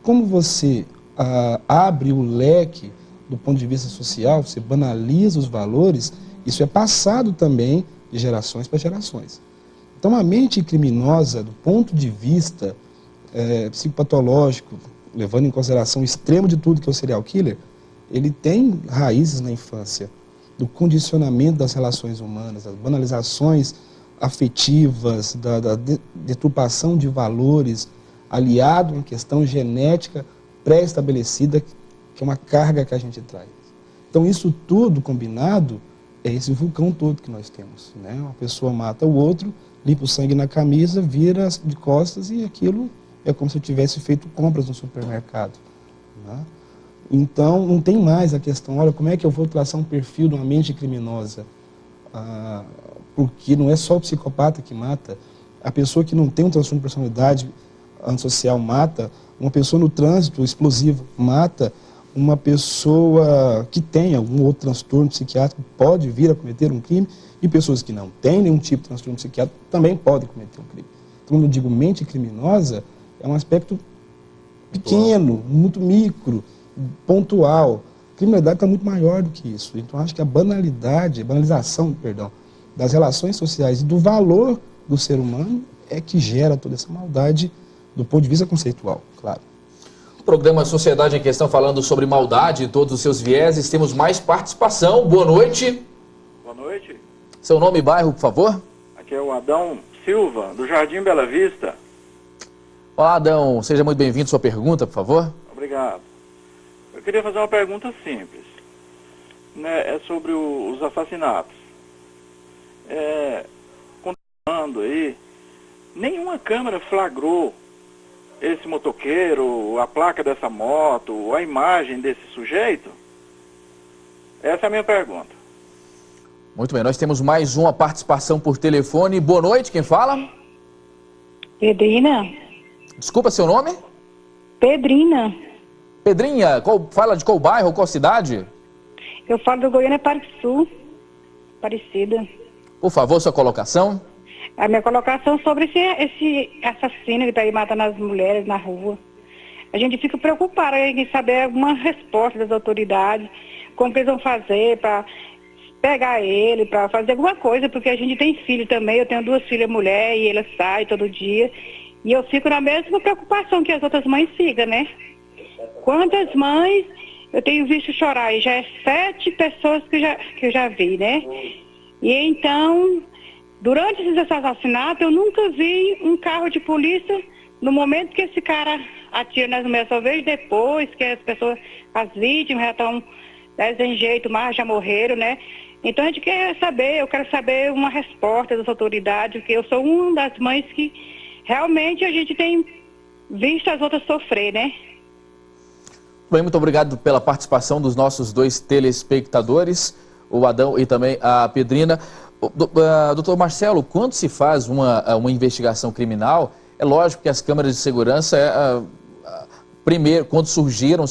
Como você abre o leque do ponto de vista social, você banaliza os valores, isso é passado também de gerações para gerações. Então a mente criminosa, do ponto de vista psicopatológico, levando em consideração o extremo de tudo que é o serial killer, ele tem raízes na infância, do condicionamento das relações humanas, das banalizações afetivas, da deturpação de valores, aliado a uma questão genética pré-estabelecida, que é uma carga que a gente traz. Então isso tudo combinado é esse vulcão todo que nós temos, né? Uma pessoa mata o outro, limpa o sangue na camisa, vira de costas e aquilo é como se eu tivesse feito compras no supermercado, né? Então não tem mais a questão, olha, como é que eu vou traçar um perfil de uma mente criminosa? Porque não é só o psicopata que mata, a pessoa que não tem um transtorno de personalidade antissocial mata, uma pessoa no trânsito explosivo mata, uma pessoa que tem algum outro transtorno psiquiátrico pode vir a cometer um crime, e pessoas que não têm nenhum tipo de transtorno psiquiátrico também podem cometer um crime. Então, quando eu digo mente criminosa, é um aspecto pequeno, muito micro, pontual. A criminalidade está muito maior do que isso. Então, acho que a banalização das relações sociais e do valor do ser humano é que gera toda essa maldade do ponto de vista conceitual, claro. O programa Sociedade em Questão, falando sobre maldade e todos os seus vieses. Temos mais participação. Boa noite. Boa noite. Seu nome e bairro, por favor. Aqui é o Adão Silva, do Jardim Bela Vista. Olá, Adão. Seja muito bem-vindo. Sua pergunta, por favor. Obrigado. Eu queria fazer uma pergunta simples, né? É sobre os assassinatos. Continuando aí, nenhuma câmera flagrou esse motoqueiro, a placa dessa moto, a imagem desse sujeito? Essa é a minha pergunta. Muito bem, nós temos mais uma participação por telefone. Boa noite, quem fala? Pedrina. Desculpa, seu nome? Pedrina. Pedrinha, fala de qual bairro, qual cidade? Eu falo do Goiânia Parque Sul, Aparecida. Por favor, sua colocação. A minha colocação sobre esse assassino que está aí matando as mulheres na rua. A gente fica preocupada em saber alguma resposta das autoridades, como eles vão fazer para pegar ele, para fazer alguma coisa, porque a gente tem filho também, eu tenho 2 filhas mulheres e elas saem todo dia. E eu fico na mesma preocupação que as outras mães ficam, né? Quantas mães eu tenho visto chorar? E já é 7 pessoas que eu já vi, né? E então, durante esses assassinatos, eu nunca vi um carro de polícia no momento que esse cara atira nas mulheres. Só vejo depois que as pessoas, as vítimas já estão sem jeito, mas já morreram, né? Então a gente quer saber, eu quero saber uma resposta das autoridades, porque eu sou uma das mães que realmente a gente tem visto as outras sofrer, né? Bem, muito obrigado pela participação dos nossos 2 telespectadores, o Adão e também a Pedrina. Doutor Marcelo, quando se faz uma investigação criminal, é lógico que as câmeras de segurança, primeiro, quando surgiram,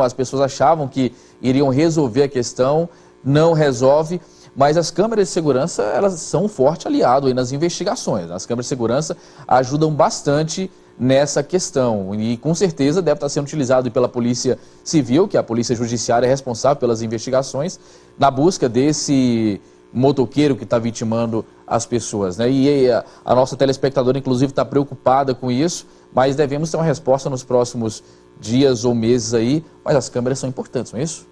as pessoas achavam que iriam resolver a questão, não resolve, mas as câmeras de segurança, elas são um forte aliado aí nas investigações. As câmeras de segurança ajudam bastante nessa questão e com certeza deve estar sendo utilizado pela Polícia Civil, que é a Polícia Judiciária é responsável pelas investigações, na busca desse motoqueiro que está vitimando as pessoas, né? E a nossa telespectadora, inclusive, está preocupada com isso, mas devemos ter uma resposta nos próximos dias ou meses aí, mas as câmeras são importantes, não é isso?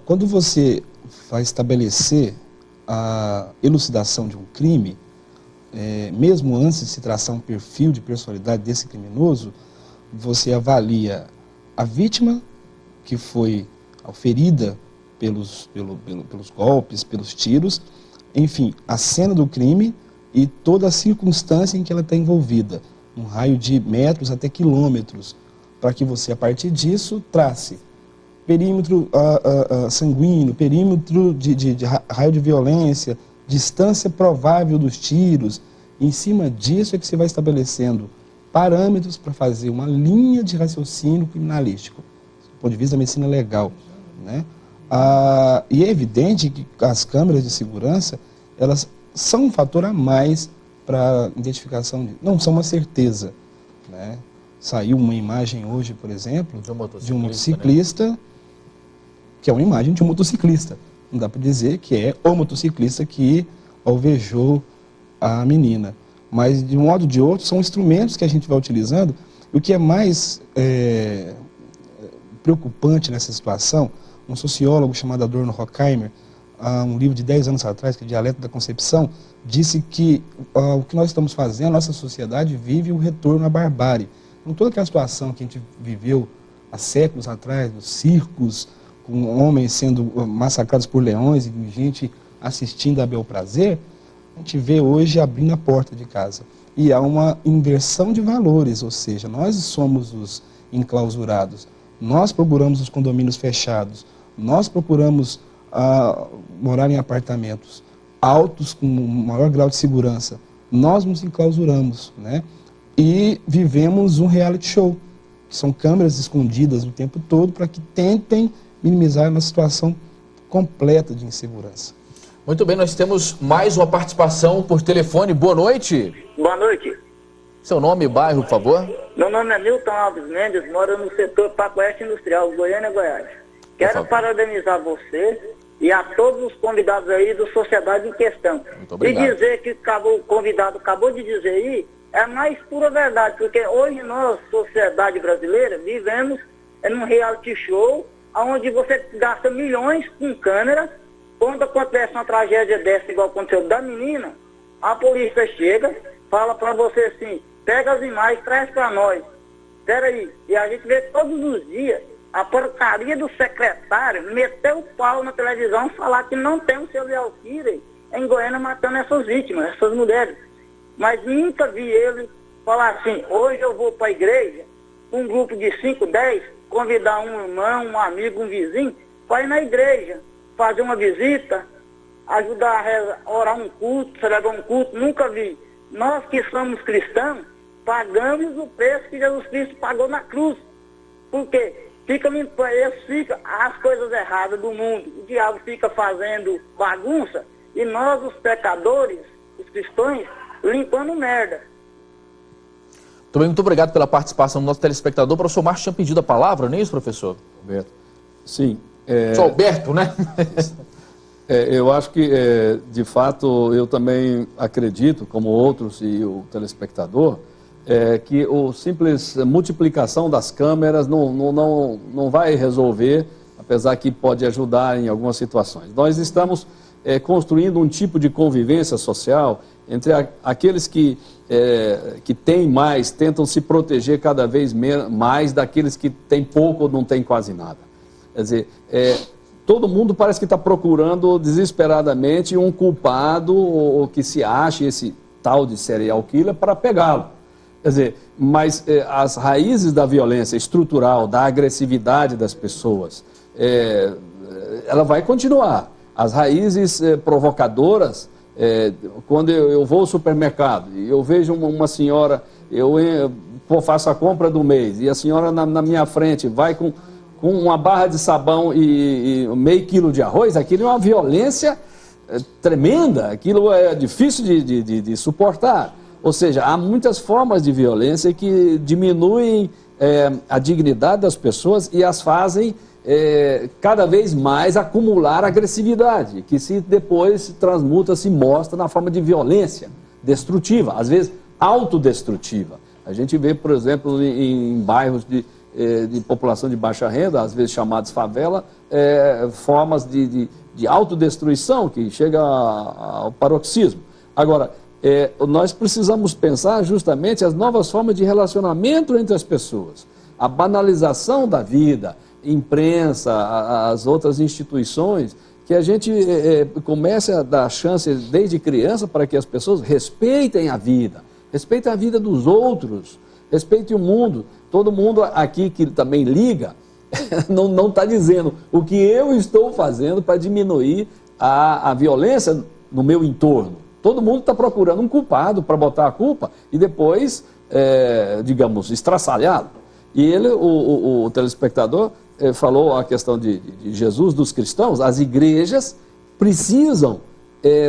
Quando você vai estabelecer a elucidação de um crime, mesmo antes de se traçar um perfil de personalidade desse criminoso, você avalia a vítima, que foi ferida pelos golpes, pelos tiros, enfim, a cena do crime e toda a circunstância em que ela está envolvida, um raio de metros até quilômetros, para que você, a partir disso, trace perímetro sanguíneo, perímetro de raio de violência, distância provável dos tiros. Em cima disso é que você vai estabelecendo parâmetros para fazer uma linha de raciocínio criminalístico, do ponto de vista da medicina legal, né? E é evidente que as câmeras de segurança, elas são um fator a mais para identificação, não são uma certeza, né? Saiu uma imagem hoje, por exemplo, de um motociclista, né? Que é uma imagem de um motociclista. Não dá para dizer que é o motociclista que alvejou a menina. Mas, de um modo ou de outro, são instrumentos que a gente vai utilizando. E o que é mais preocupante nessa situação, um sociólogo chamado Adorno Horkheimer, um livro de 10 anos atrás, que é Dialeto da Concepção, disse que o que nós estamos fazendo, a nossa sociedade vive o retorno à barbárie. Então, toda aquela situação que a gente viveu há séculos atrás, nos circos, com homens sendo massacrados por leões e gente assistindo a bel prazer, a gente vê hoje abrindo a porta de casa. E há uma inversão de valores, ou seja, nós somos os enclausurados, nós procuramos os condomínios fechados, nós procuramos morar em apartamentos altos com maior grau de segurança, nós nos enclausuramos, né? E vivemos um reality show, que são câmeras escondidas o tempo todo para que tentem minimizar uma situação completa de insegurança. Muito bem, nós temos mais uma participação por telefone. Boa noite. Boa noite. Seu nome e bairro, por favor? Meu nome é Milton Alves Mendes, moro no setor Paco Oeste Industrial, Goiânia, Goiás. Quero parabenizar você e a todos os convidados aí do Sociedade em Questão. Muito obrigado. E dizer que o convidado acabou de dizer aí é a mais pura verdade, porque hoje nós, sociedade brasileira, vivemos num reality show onde você gasta milhões com câmera. Quando acontece uma tragédia dessa, igual aconteceu da menina, a polícia chega, fala pra você assim, pega as imagens, traz pra nós. Peraí, e a gente vê todos os dias a porcaria do secretário meter o pau na televisão, falar que não tem o seu Alquire em Goiânia matando essas vítimas, essas mulheres. Mas nunca vi ele falar assim, hoje eu vou pra igreja, um grupo de 5, 10, convidar um irmão, um amigo, um vizinho, para ir na igreja, fazer uma visita, ajudar a rezar, orar um culto, celebrar um culto, nunca vi. Nós que somos cristãos, pagamos o preço que Jesus Cristo pagou na cruz. Por quê? eles ficam as coisas erradas do mundo. O diabo fica fazendo bagunça e nós, os pecadores, os cristãos, limpando merda. Também muito obrigado pela participação do nosso telespectador. O professor Márcio tinha pedido a palavra, não é isso, professor? Alberto. Sim. Só Alberto, né? Eu acho que, de fato, eu também acredito, como outros e o telespectador, que a simples multiplicação das câmeras não vai resolver, apesar que pode ajudar em algumas situações. Nós estamos construindo um tipo de convivência social entre aqueles que têm mais, tentam se proteger cada vez mais daqueles que têm pouco ou não têm quase nada. Quer dizer, todo mundo parece que está procurando desesperadamente um culpado ou que se ache esse tal de serial killer para pegá-lo. Quer dizer, mas as raízes da violência estrutural, da agressividade das pessoas, ela vai continuar. As raízes provocadoras, quando eu vou ao supermercado e eu vejo uma senhora, eu faço a compra do mês e a senhora na minha frente vai com uma barra de sabão e meio quilo de arroz, aquilo é uma violência tremenda, aquilo é difícil de suportar. Ou seja, há muitas formas de violência que diminuem a dignidade das pessoas e as fazem cada vez mais acumular agressividade, que se depois se transmuta, se mostra na forma de violência destrutiva, às vezes autodestrutiva. A gente vê, por exemplo, em bairros de população de baixa renda, às vezes chamados favela, formas de autodestruição que chega ao paroxismo. Agora, nós precisamos pensar justamente as novas formas de relacionamento entre as pessoas. A banalização da vida, imprensa, as outras instituições, que a gente comece a dar chance desde criança para que as pessoas respeitem a vida dos outros, respeitem o mundo. Todo mundo aqui que também liga não está dizendo o que eu estou fazendo para diminuir a violência no meu entorno. Todo mundo está procurando um culpado para botar a culpa e depois, digamos, estraçalhá-lo. E ele, o telespectador, falou a questão de Jesus, dos cristãos. As igrejas precisam,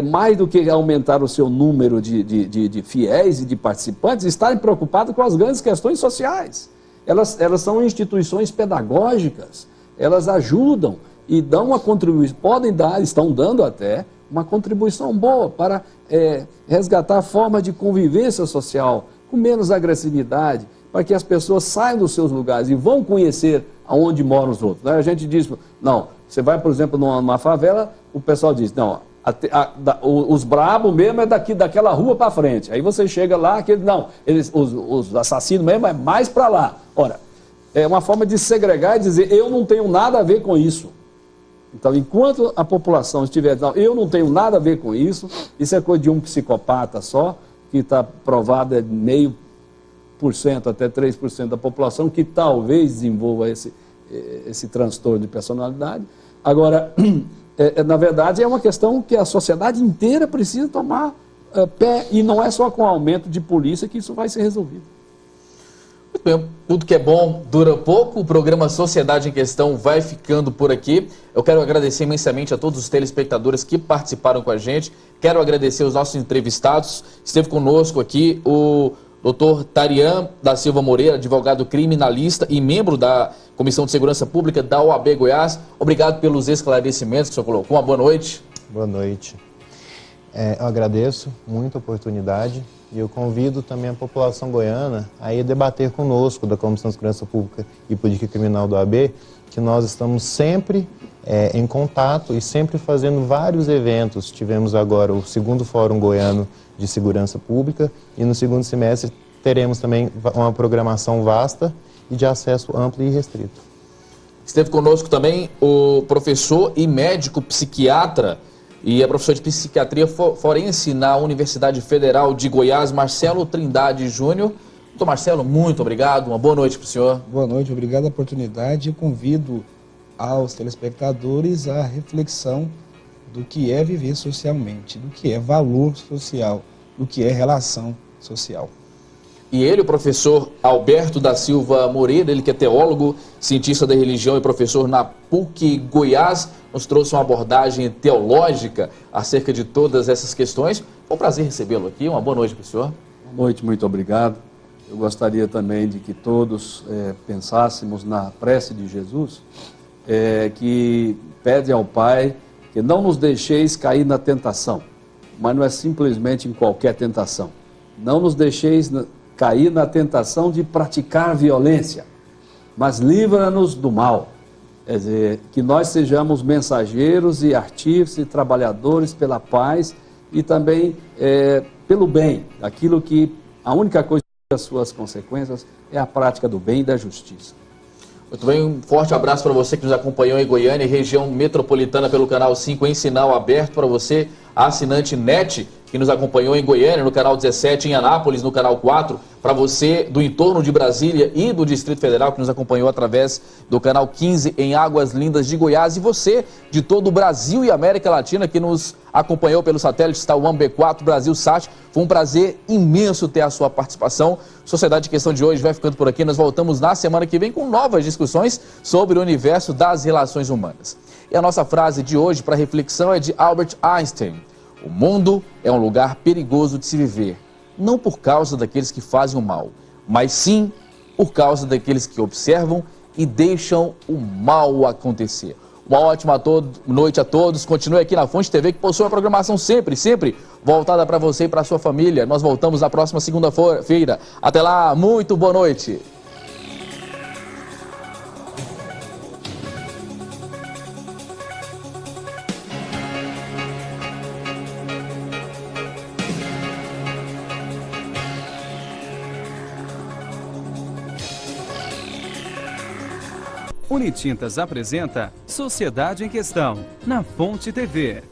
mais do que aumentar o seu número de fiéis e de participantes, estarem preocupadas com as grandes questões sociais. Elas são instituições pedagógicas, elas ajudam e dão uma contribuição, podem dar, estão dando até, uma contribuição boa para resgatar formas de convivência social com menos agressividade, para que as pessoas saiam dos seus lugares e vão conhecer aonde moram os outros. A gente diz, não, você vai, por exemplo, numa favela, o pessoal diz, não, os brabos mesmo é daquela rua para frente. Aí você chega lá, os assassinos mesmo é mais para lá. Ora, é uma forma de segregar e dizer, eu não tenho nada a ver com isso. Então, enquanto a população estiver dizendo, eu não tenho nada a ver com isso é coisa de um psicopata só, que está provado 0,5% até 3% da população que talvez desenvolva esse transtorno de personalidade. Agora, na verdade, é uma questão que a sociedade inteira precisa tomar pé, e não é só com o aumento de polícia que isso vai ser resolvido. Muito bem, tudo que é bom dura pouco. O programa Sociedade em Questão vai ficando por aqui. Eu quero agradecer imensamente a todos os telespectadores que participaram com a gente. Quero agradecer os nossos entrevistados. Esteve conosco aqui o Dr. Tarian da Silva Moreira, advogado criminalista e membro da Comissão de Segurança Pública da OAB Goiás. Obrigado pelos esclarecimentos que o senhor colocou. Uma boa noite. Boa noite. Eu agradeço muito a oportunidade e eu convido também a população goiana a ir debater conosco da Comissão de Segurança Pública e Política Criminal da OAB, que nós estamos sempre em contato e sempre fazendo vários eventos. Tivemos agora o 2º Fórum Goiano de Segurança Pública e no 2º semestre teremos também uma programação vasta e de acesso amplo e restrito. Esteve conosco também o professor e médico psiquiatra e é professor de psiquiatria forense na Universidade Federal de Goiás, Marcelo Trindade Júnior. Doutor Marcelo, muito obrigado, uma boa noite para o senhor. Boa noite, obrigado pela oportunidade e convido aos telespectadores a reflexão do que é viver socialmente, do que é valor social, do que é relação social. E ele, o professor Alberto da Silva Moreira, ele que é teólogo, cientista da religião e professor na PUC Goiás, nos trouxe uma abordagem teológica acerca de todas essas questões. Foi um prazer recebê-lo aqui. Uma boa noite para o senhor. Boa noite, muito obrigado. Eu gostaria também de que todos pensássemos na prece de Jesus, que pede ao Pai que não nos deixeis cair na tentação, mas não é simplesmente em qualquer tentação. Não nos deixeis cair na tentação de praticar violência, mas livra-nos do mal. Quer dizer, que nós sejamos mensageiros e artífices e trabalhadores pela paz e também pelo bem, aquilo que a única coisa as suas consequências é a prática do bem e da justiça. Muito bem, um forte abraço para você que nos acompanhou em Goiânia e região metropolitana pelo canal 5 em sinal aberto, para você, assinante NET, que nos acompanhou em Goiânia, no canal 17, em Anápolis, no canal 4, para você do entorno de Brasília e do Distrito Federal, que nos acompanhou através do canal 15 em Águas Lindas de Goiás, e você de todo o Brasil e América Latina que nos acompanhou pelo satélite Star One B4 Brasil Sat. Foi um prazer imenso ter a sua participação. Sociedade em Questão de hoje vai ficando por aqui. Nós voltamos na semana que vem com novas discussões sobre o universo das relações humanas. E a nossa frase de hoje para reflexão é de Albert Einstein. O mundo é um lugar perigoso de se viver, não por causa daqueles que fazem o mal, mas sim por causa daqueles que observam e deixam o mal acontecer. Uma ótima noite a todos. Continue aqui na Fonte TV, que possui uma programação sempre voltada para você e para a sua família. Nós voltamos na próxima segunda-feira. Até lá, muito boa noite. Unitintas apresenta Sociedade em Questão, na Fonte TV.